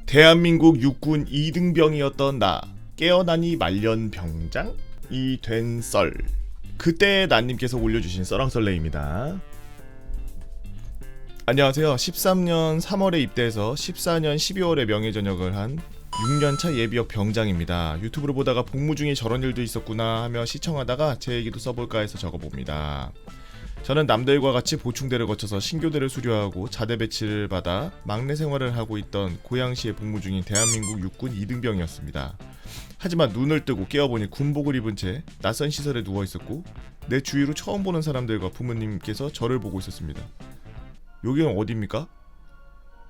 대한민국 육군 2등병이었던 나, 깨어나니 말년 병장이 된 썰. 그때 나님께서 올려주신 썰왕썰레입니다. 안녕하세요. 13년 3월에 입대해서 14년 12월에 명예전역을 한 6년차 예비역 병장입니다. 유튜브를 보다가 복무 중에 저런 일도 있었구나 하며 시청하다가 제 얘기도 써볼까 해서 적어봅니다. 저는 남들과 같이 보충대를 거쳐서 신교대를 수료하고 자대 배치를 받아 막내 생활을 하고 있던 고양시에 복무 중인 대한민국 육군 2등병이었습니다. 하지만 눈을 뜨고 깨어보니 군복을 입은 채 낯선 시설에 누워있었고 내 주위로 처음 보는 사람들과 부모님께서 저를 보고 있었습니다. 여기는 어디입니까?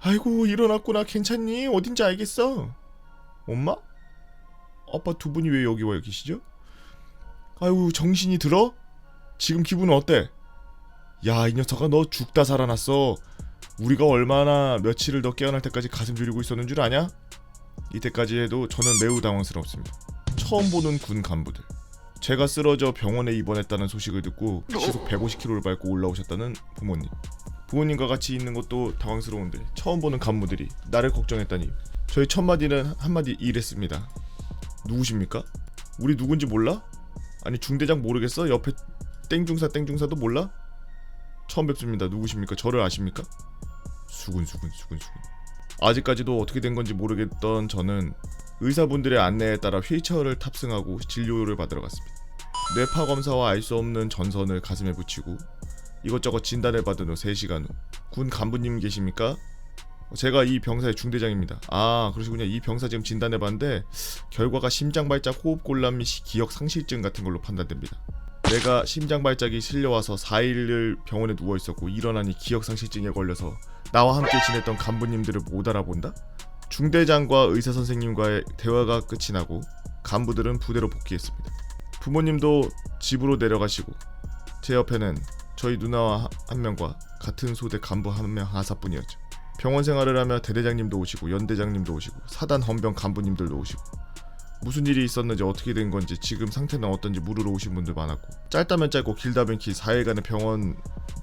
아이고 일어났구나. 괜찮니? 어딘지 알겠어. 엄마? 아빠 두 분이 왜 여기 와 계시죠? 아이고 정신이 들어? 지금 기분은 어때? 야, 이 녀석아 너 죽다 살아났어. 우리가 얼마나 며칠을 더 깨어날 때까지 가슴 졸이고 있었는 줄 아냐? 이때까지 해도 저는 매우 당황스럽습니다. 처음 보는 군 간부들, 제가 쓰러져 병원에 입원했다는 소식을 듣고 시속 150km를 밟고 올라오셨다는 부모님과 같이 있는 것도 당황스러운데 처음 보는 간부들이 나를 걱정했다니. 저희 첫마디는 한마디 이랬습니다. 누구십니까? 우리 누군지 몰라? 아니 중대장 모르겠어? 옆에 땡중사도 몰라? 처음 뵙습니다. 누구십니까? 저를 아십니까? 수군. 아직까지도 어떻게 된 건지 모르겠던 저는 의사분들의 안내에 따라 휠체어를 탑승하고 진료를 받으러 갔습니다. 뇌파 검사와 알 수 없는 전선을 가슴에 붙이고 이것저것 진단을 받은 후 3시간 후 군 간부님 계십니까? 제가 이 병사의 중대장입니다. 아 그러시군요. 이 병사 지금 진단해봤는데 결과가 심장발작 호흡곤란 및 기억 상실증 같은 걸로 판단됩니다. 내가 심장발작이 실려와서 4일을 병원에 누워있었고 일어나니 기억상실증에 걸려서 나와 함께 지냈던 간부님들을 못 알아본다? 중대장과 의사선생님과의 대화가 끝이 나고 간부들은 부대로 복귀했습니다. 부모님도 집으로 내려가시고 제 옆에는 저희 누나와 한 명과 같은 소대 간부 한 명 하사뿐이었죠. 병원 생활을 하며 대대장님도 오시고 연대장님도 오시고 사단 헌병 간부님들도 오시고 무슨 일이 있었는지 어떻게 된 건지 지금 상태는 어떤지 물으러 오신 분들 많았고 짧다면 짧고 길다면 길 4일간의 병원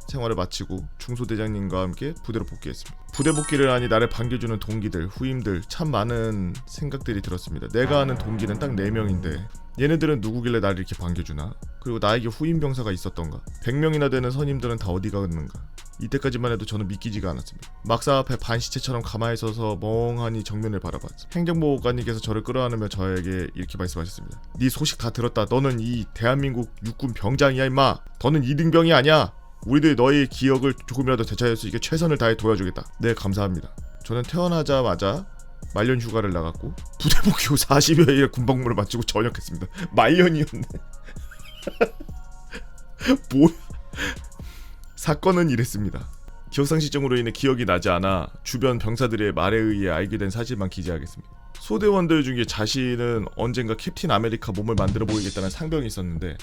생활을 마치고 중소대장님과 함께 부대로 복귀했습니다. 부대 복귀를 하니 나를 반겨주는 동기들, 후임들 참 많은 생각들이 들었습니다. 내가 아는 동기는 딱 4명인데 얘네들은 누구길래 나를 이렇게 반겨주나? 그리고 나에게 후임 병사가 있었던가? 100명이나 되는 선임들은 다 어디 갔는가? 이때까지만 해도 저는 믿기지가 않았습니다. 막사 앞에 반시체처럼 가만히 서서 멍하니 정면을 바라봤습니다. 행정보호관님께서 저를 끌어안으며 저에게 이렇게 말씀하셨습니다. 네 소식 다 들었다. 너는 이 대한민국 육군 병장이야 임마. 너는 2등병이 아니야. 우리들이 너의 기억을 조금이라도 되찾을 수 있게 최선을 다해 도와주겠다. 네 감사합니다. 저는 태어나자마자 말년 휴가를 나갔고 부대 복귀 후 40여일의 군복무를 마치고 전역했습니다. 말년이었네. 뭐야? 사건은 이랬습니다. 기억상실증으로 인해 기억이 나지 않아 주변 병사들의 말에 의해 알게 된 사실만 기재하겠습니다. 소대원들 중에 자신은 언젠가 캡틴 아메리카 몸을 만들어 보이겠다는 상병이 있었는데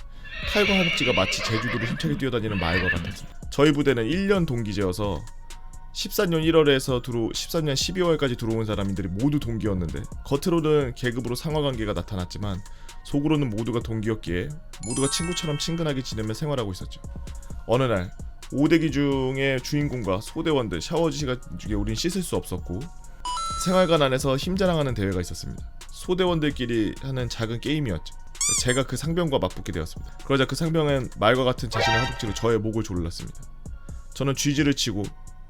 칼과 하늘지가 마치 제주도를 힘차게 뛰어다니는 말과 같았습니다. 저희 부대는 1년 동기제여서 14년 1월에서 14년 12월까지 들어온 사람들이 모두 동기였는데 겉으로는 계급으로 상하관계가 나타났지만 속으로는 모두가 동기였기에 모두가 친구처럼 친근하게 지내며 생활하고 있었죠. 어느 날 오대기 중에 주인공과 소대원들 샤워 시간 중에 우린 씻을 수 없었고 생활관 안에서 힘자랑하는 대회가 있었습니다. 소대원들끼리 하는 작은 게임이었죠. 제가 그 상병과 맞붙게 되었습니다. 그러자 그 상병은 말과 같은 자신의 허벅지로 저의 목을 조르렀습니다. 저는 쥐지를 치고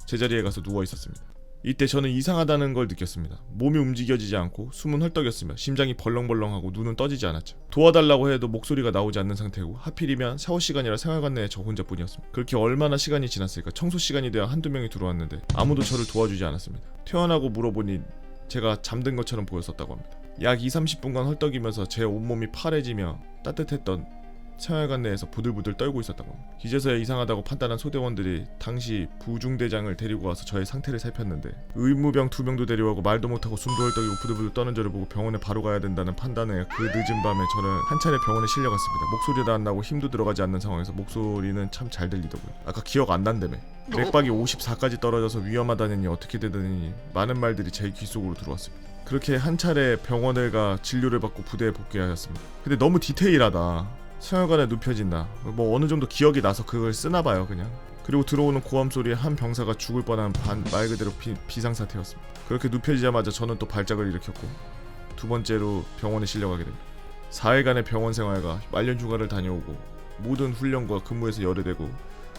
제자리에 가서 누워 있었습니다. 이때 저는 이상하다는 걸 느꼈습니다. 몸이 움직여지지 않고 숨은 헐떡였으며 심장이 벌렁벌렁하고 눈은 떠지지 않았죠. 도와달라고 해도 목소리가 나오지 않는 상태고 하필이면 샤워 시간이라 생활관 내에 저 혼자뿐이었습니다. 그렇게 얼마나 시간이 지났을까. 청소 시간이 되어 한두 명이 들어왔는데 아무도 저를 도와주지 않았습니다. 퇴원하고 물어보니 제가 잠든 것처럼 보였었다고 합니다. 약 20-30분간 헐떡이면서 제 온몸이 파래지며 따뜻했던 생활관 내에서 부들부들 떨고 있었다고 합니다. 이제서야 이상하다고 판단한 소대원들이 당시 부중대장을 데리고 와서 저의 상태를 살폈는데 의무병 2명도 데려오고 말도 못하고 숨도 헐떡이고 부들부들 떠는 저를 보고 병원에 바로 가야 된다는 판단에 그 늦은 밤에 저는 한 차례 병원에 실려갔습니다. 목소리도 안 나고 힘도 들어가지 않는 상황에서 목소리는 참 잘 들리더군요. 아까 기억 안 난다며. 맥박이 54까지 떨어져서 위험하다느니 어떻게 되더니 많은 말들이 제 귓속으로 들어왔습니다. 그렇게 한 차례 병원을 가 진료를 받고 부대에 복귀하였습니다. 근데 너무 디테일하다. 생활관에 눕혀진다. 뭐 어느 정도 기억이 나서 그걸 쓰나봐요. 그냥 그리고 들어오는 고함 소리에 한 병사가 죽을 뻔한 말 그대로 비상사태였습니다. 그렇게 눕혀지자마자 저는 또 발작을 일으켰고 두 번째로 병원에 실려가게 됩니다. 4일간의 병원 생활과 말년 휴가를 다녀오고 모든 훈련과 근무에서 열애되고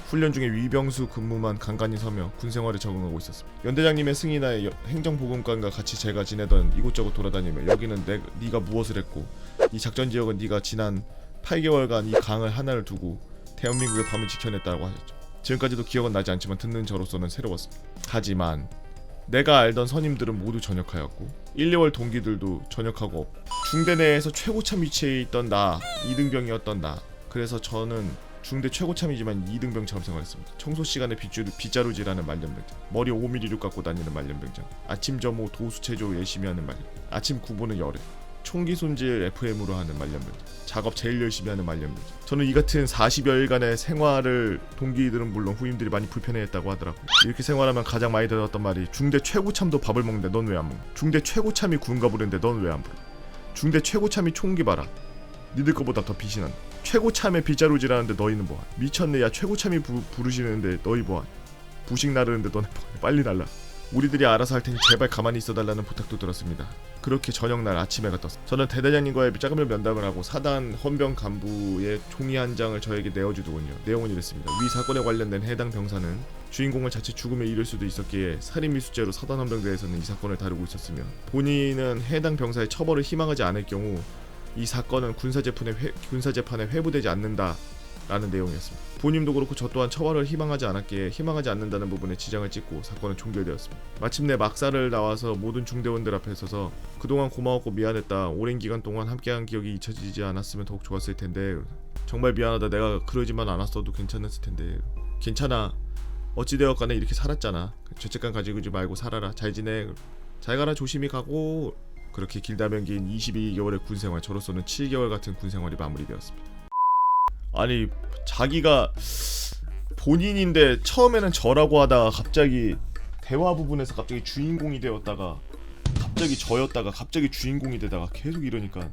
훈련 중에 위병수 근무만 간간히 서며 군 생활에 적응하고 있었습니다. 연대장님의 승인하에 행정보건관과 같이 제가 지내던 이곳저곳 돌아다니며 여기는 네가 무엇을 했고 이 작전 지역은 네가 지난 8개월간 이 강을 하나를 두고 대한민국의 밤을 지켜냈다고 하셨죠. 지금까지도 기억은 나지 않지만 듣는 저로서는 새로웠습니다. 하지만 내가 알던 선임들은 모두 전역하였고 1, 2월 동기들도 전역하고 없고 중대 내에서 최고참 위치에 있던 나, 2등병이었던 나. 그래서 저는 중대 최고참이지만 2등병처럼 생활했습니다. 청소 시간에 빗자루질하는 말년병장, 머리 5mm로 깎고 다니는 말년병장, 아침 점호 도수 체조 열심히 하는 말년, 아침 구보는 열애, 총기 손질 FM으로 하는 말년병장, 작업 제일 열심히 하는 말년병장. 저는 이 같은 40여일간의 생활을 동기들은 물론 후임들이 많이 불편해했다고 하더라고요. 이렇게 생활하면 가장 많이 들었던 말이 중대 최고참도 밥을 먹는데 넌 왜 안 먹어? 중대 최고참이 군가 부르는데 넌 왜 안 부르? 중대 최고참이 총기 봐라. 니들 거보다 더 빛이 난다. 최고참에 빗자루질하는데 너희는 뭐하? 미쳤네. 야 최고참이 부르시는데 너희 뭐하? 부식 나르는데 너네 뭐하? 빨리 날라. 우리들이 알아서 할 테니 제발 가만히 있어달라는 부탁도 들었습니다. 그렇게 저녁날 아침에가 떴습니다. 저는 대대장님과의 짜그면 면담을 하고 사단 헌병 간부의 종이 한 장을 저에게 내어주더군요. 내용은 이랬습니다. 위 사건에 관련된 해당 병사는 주인공을 자칫 죽음에 이를 수도 있었기에 살인미수죄로 사단 헌병대에서는 이 사건을 다루고 있었으며 본인은 해당 병사의 처벌을 희망하지 않을 경우 이 사건은 군사재판에 회부되지 않는다 라는 내용이었습니다. 본인도 그렇고 저 또한 처벌을 희망하지 않는다는 부분에 지장을 찍고 사건은 종결되었습니다. 마침내 막사를 나와서 모든 중대원들 앞에 서서 그동안 고마웠고 미안했다. 오랜 기간 동안 함께한 기억이 잊혀지지 않았으면 더욱 좋았을 텐데 정말 미안하다. 내가 그러지만 않았어도 괜찮았을 텐데 괜찮아. 어찌되었간에 이렇게 살았잖아. 죄책감 가지고 말고 살아라. 잘 지내. 잘 가라. 조심히 가고. 그렇게 길다면 긴 22개월의 군생활, 저로서는 7개월 같은 군생활이 마무리되었습니다. 아니 자기가 본인인데 처음에는 저라고 하다가 갑자기 대화 부분에서 갑자기 주인공이 되었다가 갑자기 저였다가 갑자기 주인공이 되다가 계속 이러니까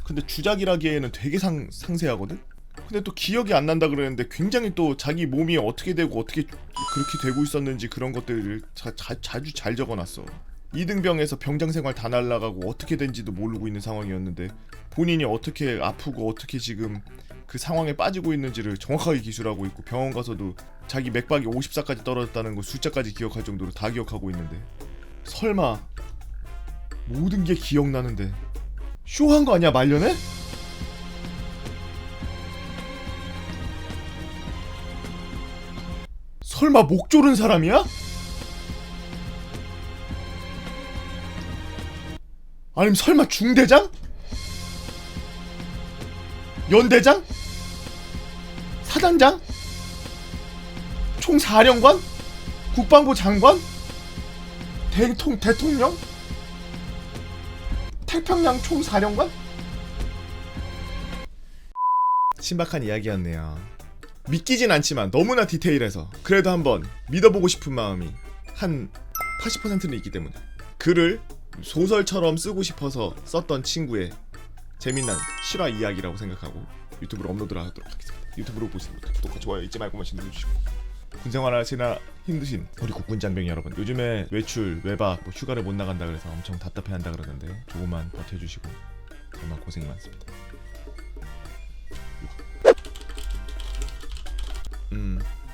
근데 주작이라기에는 되게 상세하거든? 근데 또 기억이 안 난다 그러는데 굉장히 또 자기 몸이 어떻게 되고 어떻게 그렇게 되고 있었는지 그런 것들을 자주 잘 적어놨어. 2등병에서 병장 생활 다 날라가고 어떻게 된지도 모르고 있는 상황이었는데 본인이 어떻게 아프고 어떻게 지금 그 상황에 빠지고 있는지를 정확하게 기술하고 있고 병원 가서도 자기 맥박이 54까지 떨어졌다는 거 숫자까지 기억할 정도로 다 기억하고 있는데 설마 모든 게 기억나는데 쇼한 거 아니야 말년에? 설마 목 조른 사람이야? 아니면 설마 중대장? 연대장? 사단장? 총사령관? 국방부 장관? 대통령? 태평양 총사령관? 신박한 이야기였네요. 믿기진 않지만 너무나 디테일해서 그래도 한번 믿어보고 싶은 마음이 한 80%는 있기 때문에 글을 소설처럼 쓰고 싶어서 썼던 친구의 재미난 실화 이야기라고 생각하고 유튜브로 업로드를 하도록 하겠습니다. 유튜브로 보시는 분들 구독과 좋아요 잊지 말고 말씀 눌러주시고 군생활 하시나 힘드신 우리 국군장병 여러분, 요즘에 외출, 외박, 휴가를 못 나간다 그래서 엄청 답답해한다 그러는데 조금만 버텨주시고 정말 고생이 많습니다.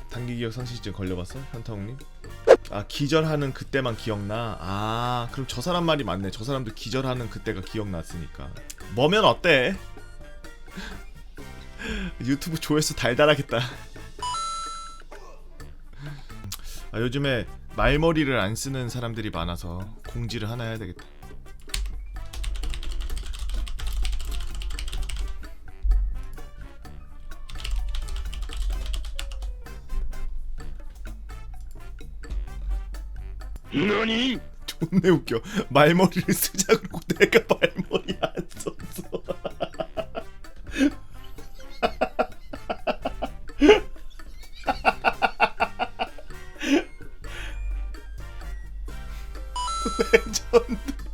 단기기억 상실증 걸려봤어? 현타웅님? 아 기절하는 그때만 기억나? 아 그럼 저 사람 말이 맞네. 저 사람도 기절하는 그때가 기억났으니까 뭐면 어때? 유튜브 조회수 달달하겠다. 아 요즘에 말머리를 안 쓰는 사람들이 많아서 공지를 하나 해야 되겠다. 너니? 존내 웃겨. 말머리를 쓰자 그러고 내가 말머리 안 썼어. 레전드.